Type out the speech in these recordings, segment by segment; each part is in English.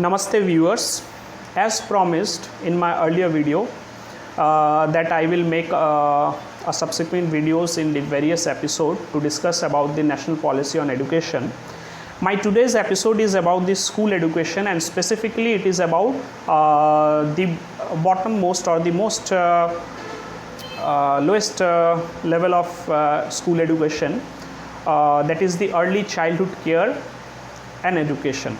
Namaste viewers, as promised in my earlier video that I will make a subsequent videos in the various episode to discuss about the national policy on education. My today's episode is about the school education, and specifically it is about the bottommost or the most lowest level of school education, that is the early childhood care and education.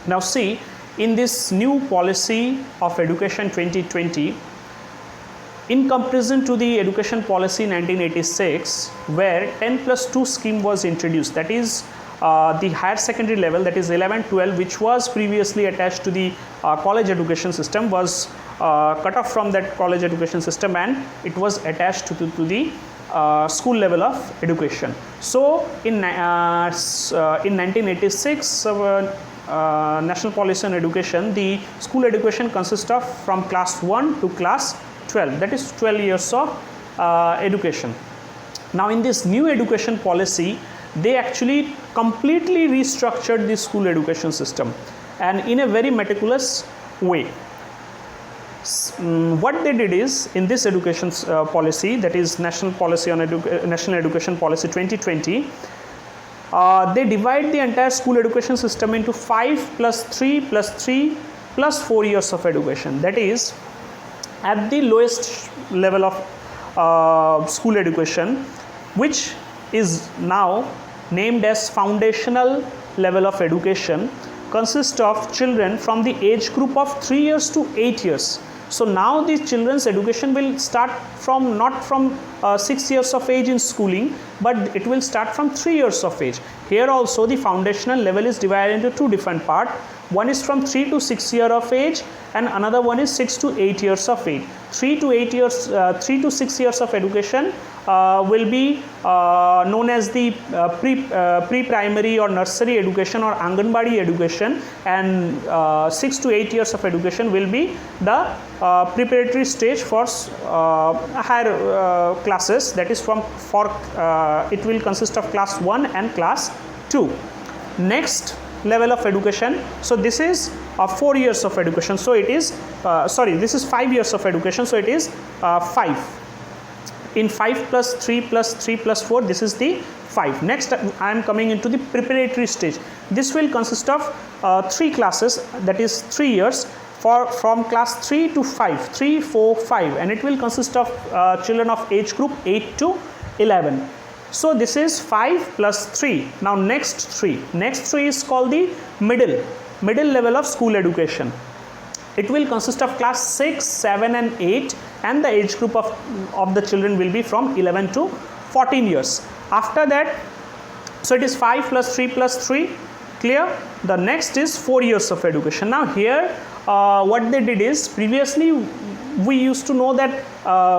Now see, in this new policy of education 2020, in comparison to the education policy 1986, where 10+2 scheme was introduced, that is the higher secondary level, that is 11-12, which was previously attached to the college education system, was cut off from that college education system and it was attached to the school level of education. So in 1986 national policy on education, the school education consists of from class 1 to class 12, that is 12 years of education. Now in this new education policy, they actually completely restructured the school education system, and in a very meticulous way. What they did is, in this education policy, that is national policy on national education policy 2020, they divide the entire school education system into 5+3+3+4 years of education. That is, at the lowest level of school education, which is now named as foundational level of education, consists of children from the age group of 3 years to 8 years. So now the children's education will start from not from 6 years of age in schooling, but it will start from 3 years of age. Here also the foundational level is divided into two different parts. One is from 3 to 6 years of age, and another one is 6 to 8 years of age. 3 to 6 years of education will be known as the pre-primary or nursery education or Anganwadi education, and 6 to 8 years of education will be the preparatory stage for higher classes, that is it will consist of class 1 and class 2. Next level of education, so this is 4 years of education, so it is this is 5 years of education, so it is 5. In 5+3+3+4, this is the 5. Next I am coming into the preparatory stage. This will consist of 3 classes, that is 3 years, from class 3 to 5, 3, 4, 5, and it will consist of children of age group 8 to 11. So this is 5+3. Now next 3 is called the middle level of school education. It will consist of class 6, 7 and 8, and the age group of the children will be from 11 to 14 years. After that, so it is 5+3+3, clear? The next is 4 years of education. Now here what they did is, previously we used to know that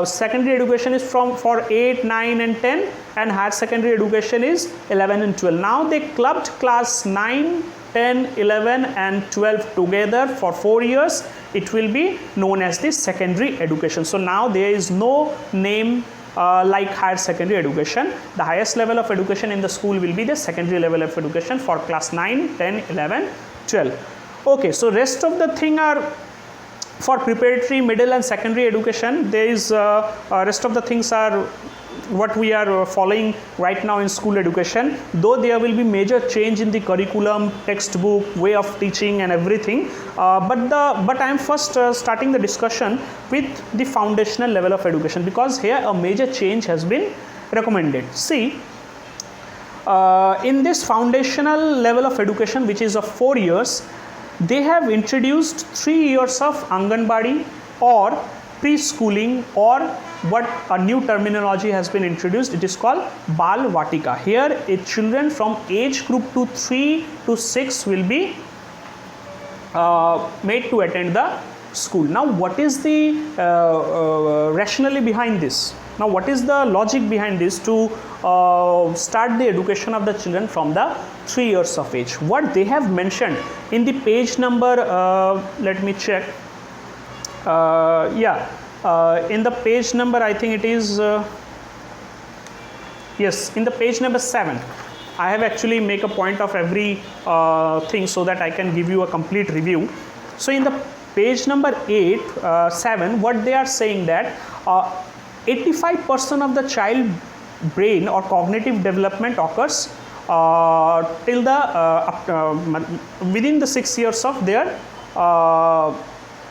secondary education is for 8, 9 and 10, and higher secondary education is 11 and 12. Now they clubbed class 9, 10, 11 and 12 together for 4 years. It will be known as the secondary education. So now there is no name like higher secondary education. The highest level of education in the school will be the secondary level of education for class 9, 10, 11, 12. Okay, so rest of the thing are for preparatory, middle and secondary education. There is rest of the things are what we are following right now in school education, though there will be major change in the curriculum, textbook, way of teaching and everything, but I am first starting the discussion with the foundational level of education, because here a major change has been recommended. See, in this foundational level of education, which is of 4 years, they have introduced 3 years of Anganwadi or preschooling, or what a new terminology has been introduced, it is called Bal Vatika. Here children from age group to 3 to 6 will be made to attend the school. Now what is the rationale behind this? Now what is the logic behind this to start the education of the children from the 3 years of age? What they have mentioned in the page number, let me check, in the page number, I think it is yes, in the page number 7, I have actually make a point of every thing so that I can give you a complete review. So in the page number 7, what they are saying that 85% of the child brain or cognitive development occurs till the within the 6 years of their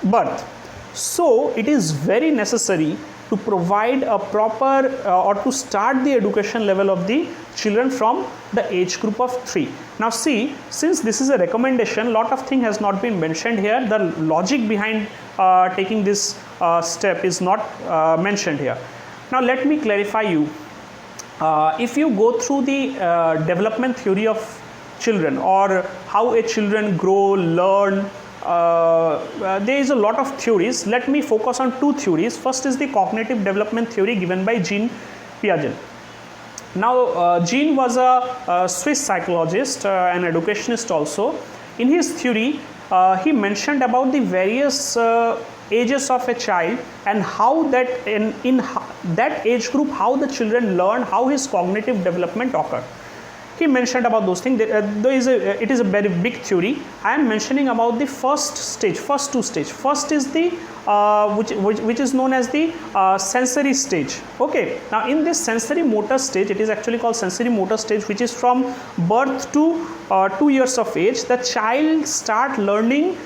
birth. So it is very necessary to provide a proper or to start the education level of the children from the age group of 3. Now see, since this is a recommendation, lot of thing has not been mentioned here. The logic behind taking this step is not mentioned here. Now let me clarify you. If you go through the development theory of children, or how a children grow, learn, there is a lot of theories. Let me focus on 2 theories. First is the cognitive development theory given by Jean Piaget. Now Jean was a Swiss psychologist, an educationist also. In his theory, he mentioned about the various ages of a child and how that in that age group, how the children learn, how his cognitive development occur. He mentioned about those things. It is a very big theory. I am mentioning about the first 2 stage. First is the which is known as the sensory stage. Okay. Now in this sensory motor stage, it is actually called sensory motor stage, which is from birth to 2 years of age. The child start learning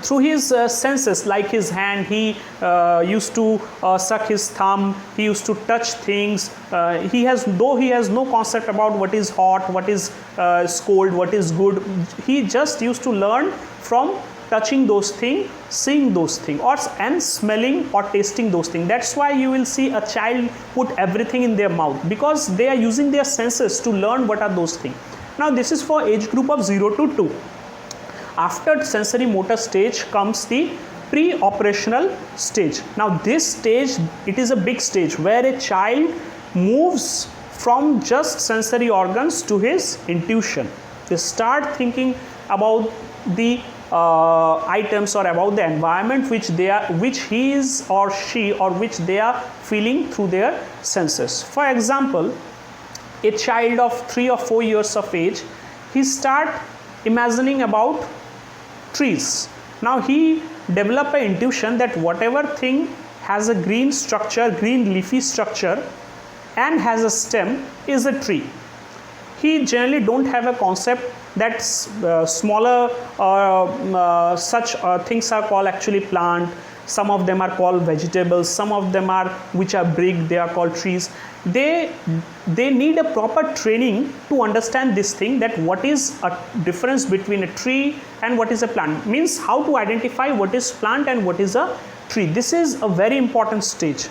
through his senses, like his hand. He used to suck his thumb, he used to touch things. He has no concept about what is hot, what is cold, what is good. He just used to learn from touching those things, seeing those things, and smelling or tasting those things. That's why you will see a child put everything in their mouth, because they are using their senses to learn what are those things. Now this is for age group of 0 to 2. After sensory motor stage comes the pre-operational stage. Now this stage, it is a big stage where a child moves from just sensory organs to his intuition. They start thinking about the items or about the environment which he is or she or which they are feeling through their senses. For example, a child of 3 or 4 years of age, he start imagining about trees. Now he develop an intuition that whatever thing has a green structure, green leafy structure, and has a stem is a tree. He generally don't have a concept that smaller such things are called actually plant. Some of them are called vegetables, some of them are which are big, they are called trees. They need a proper training to understand this thing, that what is a difference between a tree and what is a plant, means how to identify what is plant and what is a tree. This is a very important stage,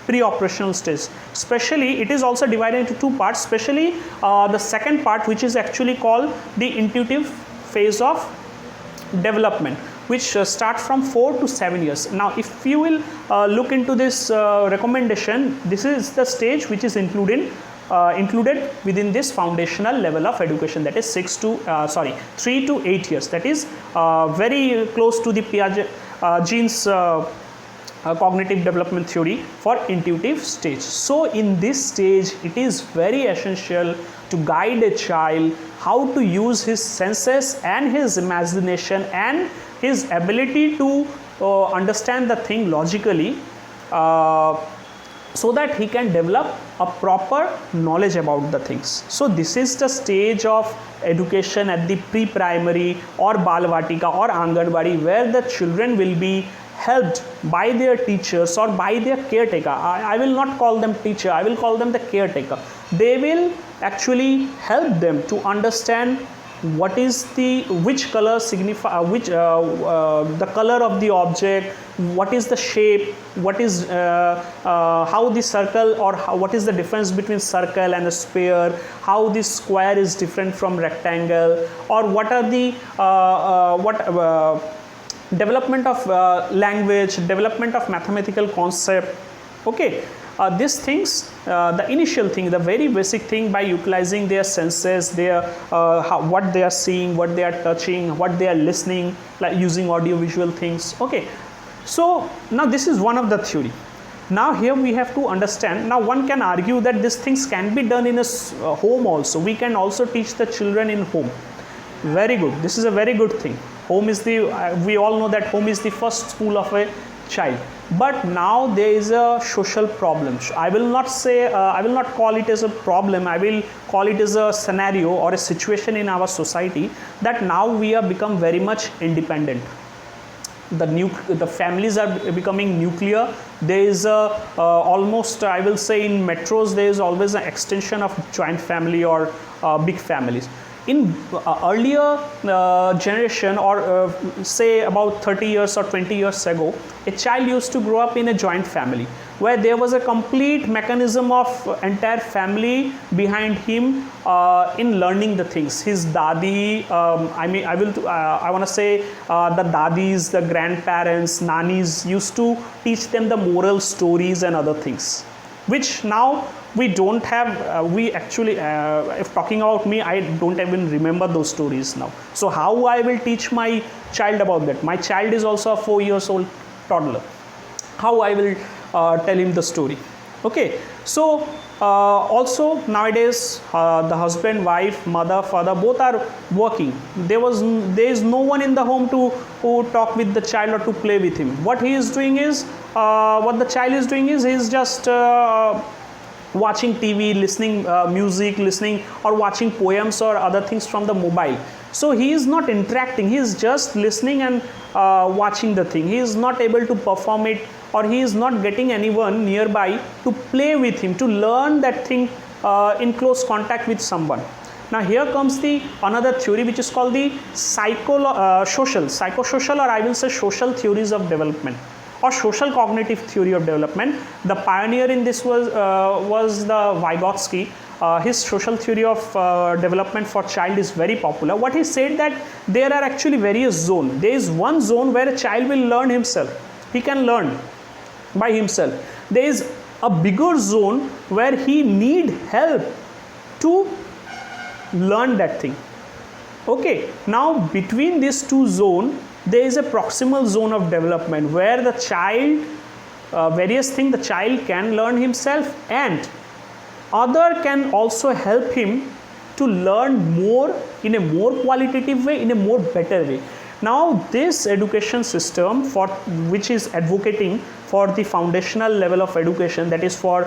pre-operational stage. Especially it is also divided into 2 parts, especially the second part, which is actually called the intuitive phase of development, which start from 4 to 7 years. Now if you will look into this recommendation, this is the stage which is included within this foundational level of education, that is 3 to 8 years. That is very close to the Piaget Jean's cognitive development theory for intuitive stage. So in this stage, it is very essential to guide a child how to use his senses and his imagination and his ability to understand the thing logically, so that he can develop a proper knowledge about the things. So this is the stage of education at the pre-primary or Balvatika or Anganwadi, where the children will be helped by their teachers or by their caretaker. I will not call them teacher, I will call them the caretaker. They will actually help them to understand what is which color signify the color of the object, what is the shape, what is how the circle or what is the difference between circle and a sphere, how this square is different from rectangle, or what are the development of language, development of mathematical concept. Okay, these things, the initial thing, the very basic thing, by utilizing their senses, their what they are seeing, what they are touching, what they are listening, like using audio visual things. Okay, so now this is one of the theory. Now here we have to understand, now one can argue that these things can be done in a home also. We can also teach the children in home. Very good, this is a very good thing. Home is the, we all know that home is the first school of a child. But now there is a social problem. I will not say, I will not call it as a problem, I will call it as a scenario or a situation in our society that now we have become very much independent. The families are becoming nuclear. There is a almost, I will say, in metros there is always an extension of joint family or big families. In earlier generation, or say about 30 years or 20 years ago, a child used to grow up in a joint family where there was a complete mechanism of entire family behind him in learning the things. His dadi, I want to say the dadis, the grandparents, nannies used to teach them the moral stories and other things, which now we don't have. We actually, if talking about me, I don't even remember those stories now. So how I will teach my child about that? My child is also a 4 years old toddler. How I will tell him the story? Okay, so also nowadays the husband, wife, mother, father, both are working. There is no one in the home to talk with the child or to play with him. What he is doing is, what the child is doing is, he is just watching TV, listening music, listening or watching poems or other things from the mobile. So he is not interacting, he is just listening and watching the thing. He is not able to perform it, or he is not getting anyone nearby to play with him, to learn that thing in close contact with someone. Now here comes the another theory which is called the psychosocial, or I will say social theories of development, or social cognitive theory of development. The pioneer in this was the Vygotsky. His social theory of development for child is very popular. What he said that there are actually various zones. There is one zone where a child will learn himself. He can learn by himself. There is a bigger zone where he need help to learn that thing. Okay, now between these two zones, there is a proximal zone of development where the child, various things the child can learn himself, and other can also help him to learn more in a more qualitative way, in a more better way. Now this education system for which is advocating for the foundational level of education, that is for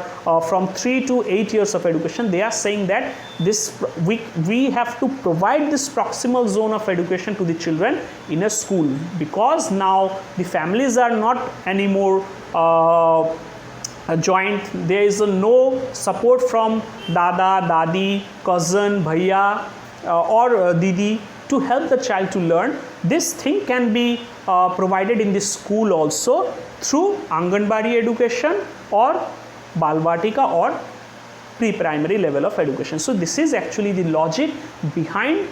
from 3 to 8 years of education, they are saying that this we have to provide this proximal zone of education to the children in a school, because now the families are not anymore a joint. There is no support from dada, dadi, cousin, bhaiya or didi to help the child to learn. This thing can be provided in the school also through Anganwadi education or Balvatika or pre-primary level of education. So this is actually the logic behind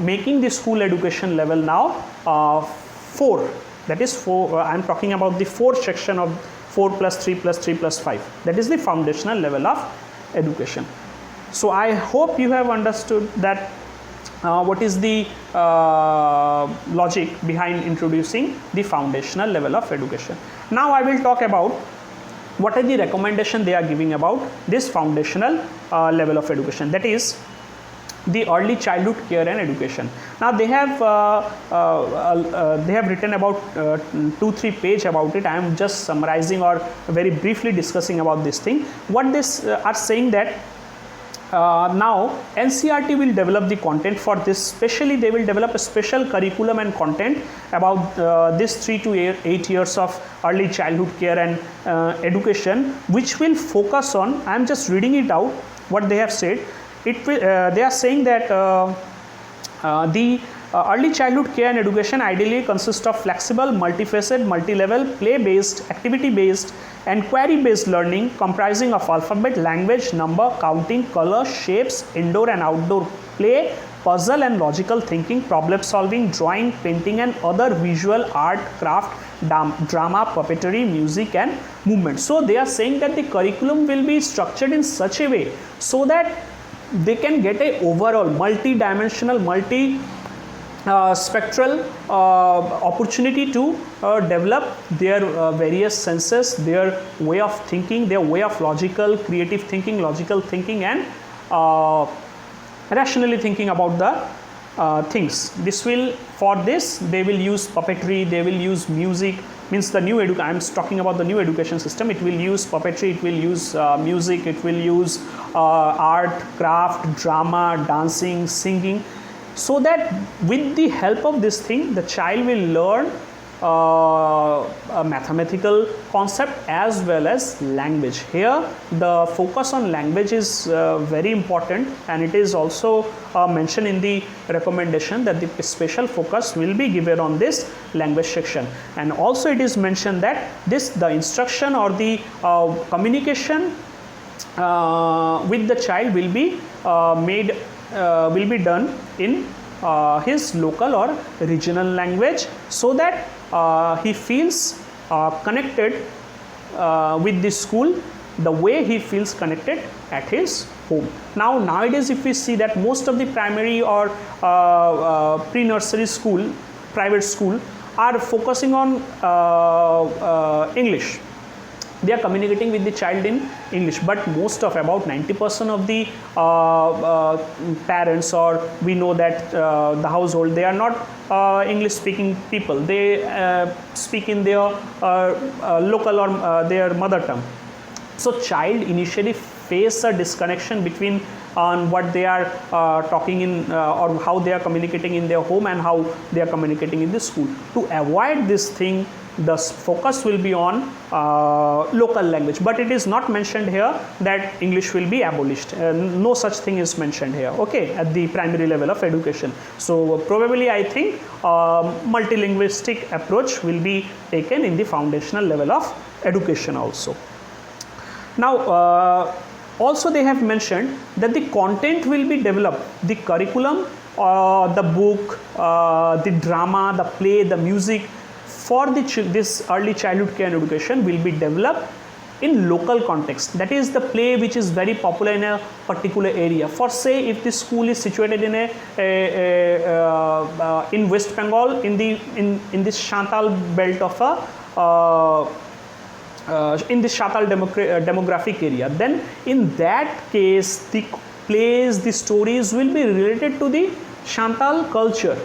making the school education level now 4. That is 4. I am talking about the 4th section of 4 plus 3 plus 3 plus 5. That is the foundational level of education. So I hope you have understood that what is the logic behind introducing the foundational level of education. Now I will talk about what are the recommendation they are giving about this foundational level of education, that is the early childhood care and education. Now they have written about 2-3 pages about it. I am just summarizing or very briefly discussing about this thing. What they are saying that now NCERT will develop the content for this. Especially they will develop a special curriculum and content about this 3 to 8 years of early childhood care and education, which will focus on, I am just reading it out what they have said. They are saying that the early childhood care and education ideally consists of flexible, multifaceted, multi-level, play-based, activity-based and query-based learning comprising of alphabet, language, number, counting, color, shapes, indoor and outdoor play, puzzle and logical thinking, problem solving, drawing, painting and other visual art, craft, drama, puppetry, music and movement. So they are saying that the curriculum will be structured in such a way so that they can get a overall multi-dimensional, spectral opportunity to develop their various senses, their way of thinking, their way of logical, creative thinking, logical thinking, and rationally thinking about the things. This will, for this, they will use puppetry, they will use music. Means the new I'm talking about the new education system. It will use puppetry, it will use music, it will use art, craft, drama, dancing, singing, so that with the help of this thing, the child will learn a mathematical concept as well as language. Here the focus on language is very important, and it is also mentioned in the recommendation that the special focus will be given on this language section. And also it is mentioned that the instruction or the communication with the child will be done in his local or regional language, so that he feels connected with the school the way he feels connected at his home. Nowadays, if we see that most of the primary or pre-nursery school, private school, are focusing on English. They are communicating with the child in English, but most of, about 90% of the parents, or we know that the household, they are not English speaking people. They speak in their local or their mother tongue. So child initially face a disconnection between on what they are talking in or how they are communicating in their home and how they are communicating in the school. To avoid this thing, the focus will be on local language, but it is not mentioned here that English will be abolished. No such thing is mentioned here, okay, at the primary level of education. So probably I think multilingualistic approach will be taken in the foundational level of education also. Now also they have mentioned that the content will be developed, the curriculum, the book, the drama, the play, the music for this early childhood care and education will be developed in local context. That is the play which is very popular in a particular area. For say, if the school is situated in in West Bengal, in this Shantal belt of in this Shantal demographic area, then in that case the plays, the stories will be related to the Shantal culture.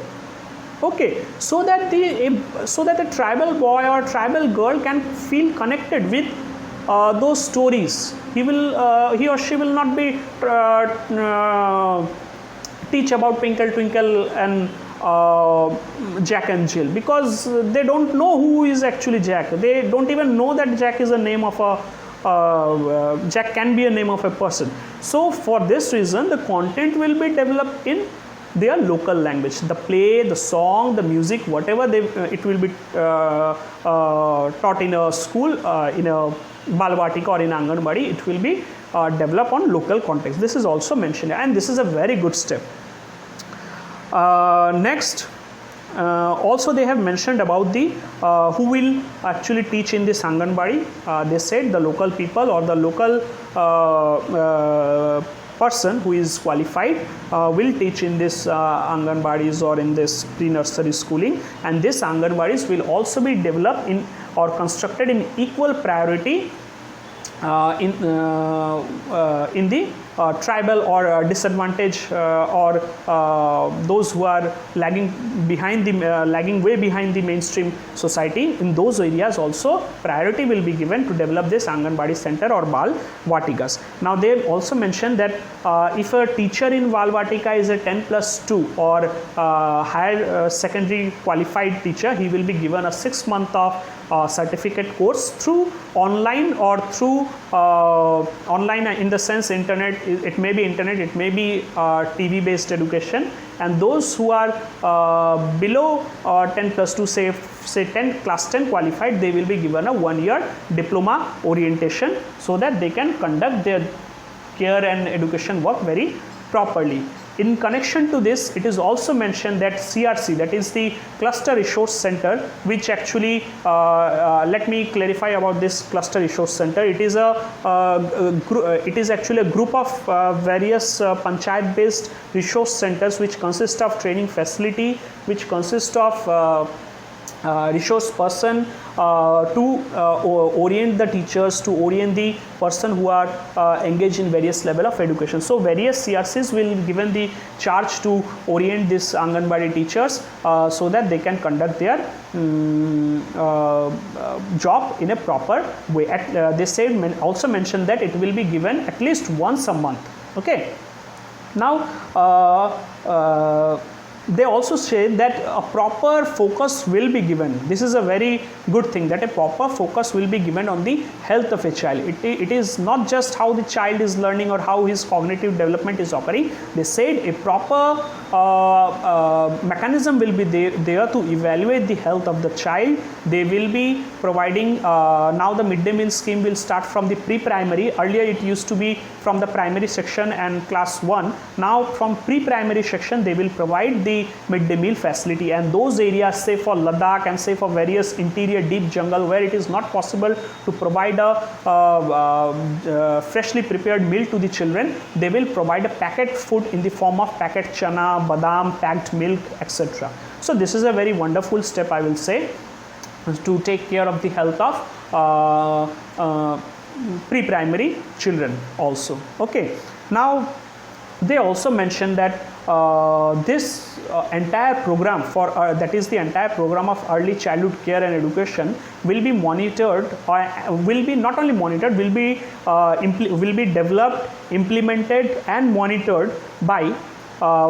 Okay, so that the tribal boy or tribal girl can feel connected with those stories. He or she will not be teach about Twinkle Twinkle and Jack and Jill, because they don't know who is actually Jack. They don't even know that Jack is a name of a Jack can be a name of a person. So for this reason, the content will be developed in their local language. The play, the song, the music, whatever it will be taught in a school, in a Balvatika or in Anganwadi, it will be developed on local context. This is also mentioned, and this is a very good step. Next, also they have mentioned about the who will actually teach in this Anganwadi. They said the local people or the local person who is qualified will teach in this Anganwadis or in this pre-nursery schooling, and this Anganwadis will also be developed in or constructed in equal priority in the tribal or disadvantaged or those who are lagging way behind the mainstream society. In those areas also priority will be given to develop this Anganwadi center or Bal Vatikas. Now they have also mentioned that if a teacher in Bal Vatika is a 10+2 or higher secondary qualified teacher, he will be given a 6 month of certificate course through online or through online in the sense internet. It may be internet, it may be TV based education, and those who are below 10+2, say 10 class 10 qualified, they will be given a 1 year diploma orientation so that they can conduct their care and education work very properly. In connection to this, it is also mentioned that CRC, that is the Cluster Resource Center, which actually, let me clarify about this Cluster Resource Center. It is it is actually a group of various panchayat-based resource centers, which consist of training facility, which consist of resource person to orient the teachers, to orient the person who are engaged in various level of education. So various CRCs will be given the charge to orient this Anganwadi teachers so that they can conduct their job in a proper way. They said, also mentioned that it will be given at least once a month. Okay. Now they also say that a proper focus will be given. This is a very good thing, that a proper focus will be given on the health of a child. It is not just how the child is learning or how his cognitive development is occurring. They said a proper mechanism will be there to evaluate the health of the child. They will be providing, now the midday meal scheme will start from the pre-primary. Earlier it used to be from the primary section and class 1. Now from pre-primary section they will provide the midday meal facility, and those areas, say for Ladakh and say for various interior deep jungle where it is not possible to provide a freshly prepared meal to the children, they will provide a packet food in the form of packet chana, badam, packed milk, etc. So this is a very wonderful step, I will say, to take care of the health of pre-primary children also. Okay. Now they also mentioned that this entire program for that is the entire program of early childhood care and education will be monitored, or will be not only monitored, will be developed, implemented and monitored by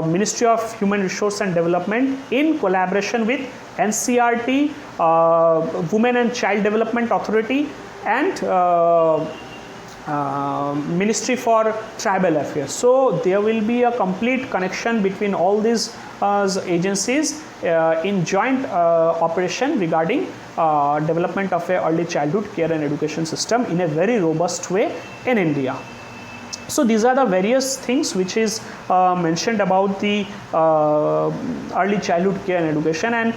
Ministry of Human Resource and Development in collaboration with NCRT, Women and Child Development Authority, and Ministry for Tribal Affairs. So there will be a complete connection between all these agencies in joint operation regarding development of a early childhood care and education system in a very robust way in India. So these are the various things which is mentioned about the early childhood care and education, and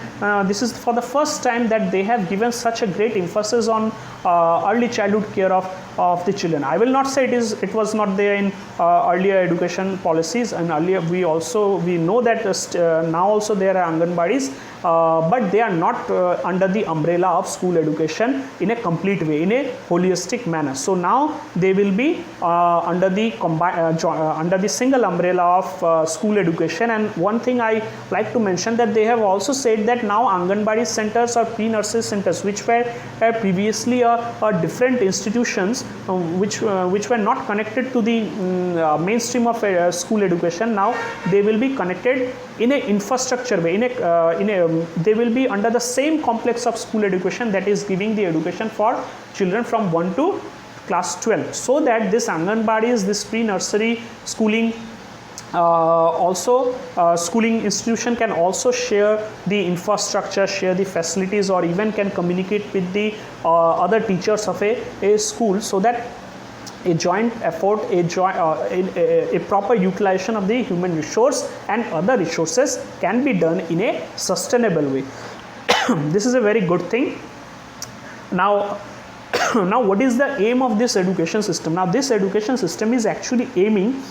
this is for the first time that they have given such a great emphasis on early childhood care of the children. I will not say it was not there in earlier education policies, and earlier we know that now also there are Anganwadis, but they are not under the umbrella of school education in a complete way, in a holistic manner. So now they will be under the single umbrella of school education. And one thing I like to mention, that they have also said that now Anganwadi centers or pre-nursery centers, which were previously different institutions which were not connected to the mainstream of school education, now they will be connected in a infrastructure way, they will be under the same complex of school education that is giving the education for children from 1 to class 12, so that this Anganwadis, this pre-nursery schooling schooling institution can also share the infrastructure, share the facilities, or even can communicate with the other teachers of a school, so that a joint effort, a proper utilization of the human resource and other resources can be done in a sustainable way. This is a very good thing. Now what is the aim of this education system? Now this education system is actually aiming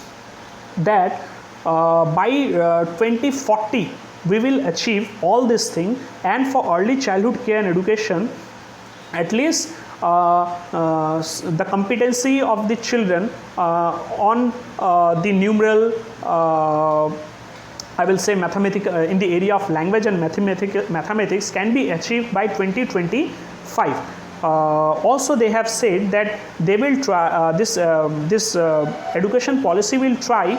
that by 2040 we will achieve all this thing, and for early childhood care and education, at least the competency of the children on the numeral, I will say mathematical, in the area of language and mathematics can be achieved by 2025. Also they have said that they will try this education policy will try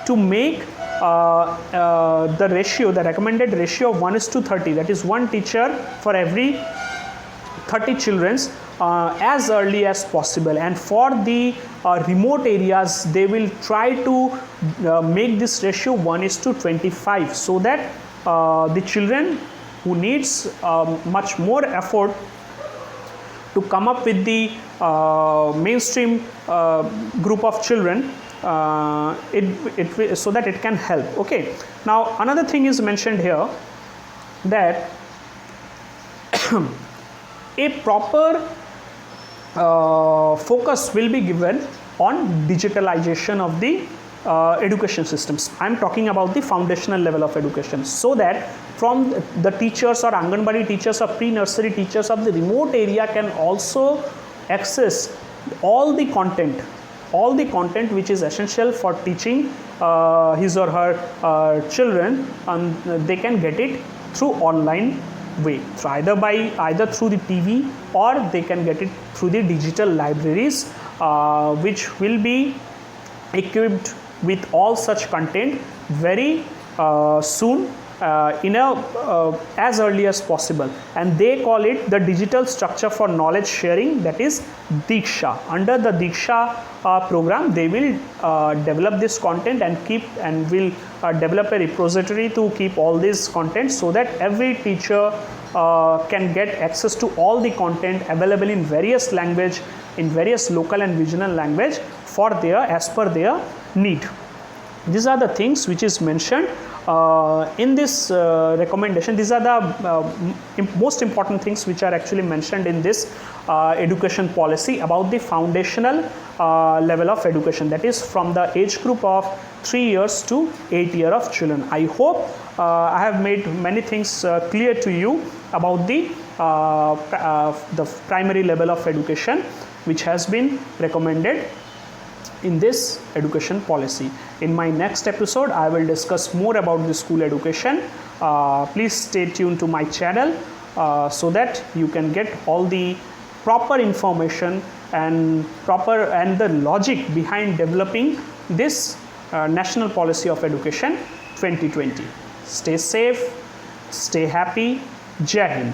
to make the ratio, the recommended ratio of 1:30, that is one teacher for every 30 children as early as possible. And for the remote areas, they will try to make this ratio 1:25, so that the children who needs much more effort to come up with the mainstream group of children so that it can help. Okay, now another thing is mentioned here, that a proper focus will be given on digitalization of the education systems. I am talking about the foundational level of education, so that from the teachers or Anganwadi teachers or pre-nursery teachers of the remote area can also access all the content which is essential for teaching his or her children, and they can get it through online way, so either through the TV, or they can get it through the digital libraries, which will be equipped with all such content very soon, in as early as possible, and they call it the digital structure for knowledge sharing, that is Diksha. Under the Diksha program, they will develop this content and will develop a repository to keep all this content, so that every teacher can get access to all the content available in various language, in various local and regional language, for as per their need. These are the things which is mentioned in this recommendation. These are the most important things which are actually mentioned in this education policy about the foundational level of education, that is from the age group of 3 years to 8 years of children. I hope I have made many things clear to you about the primary level of education which has been recommended in this education policy. In my next episode, I will discuss more about the school education. Please stay tuned to my channel so that you can get all the proper information and the logic behind developing this National Policy of Education 2020. Stay safe, stay happy. Jai Hind.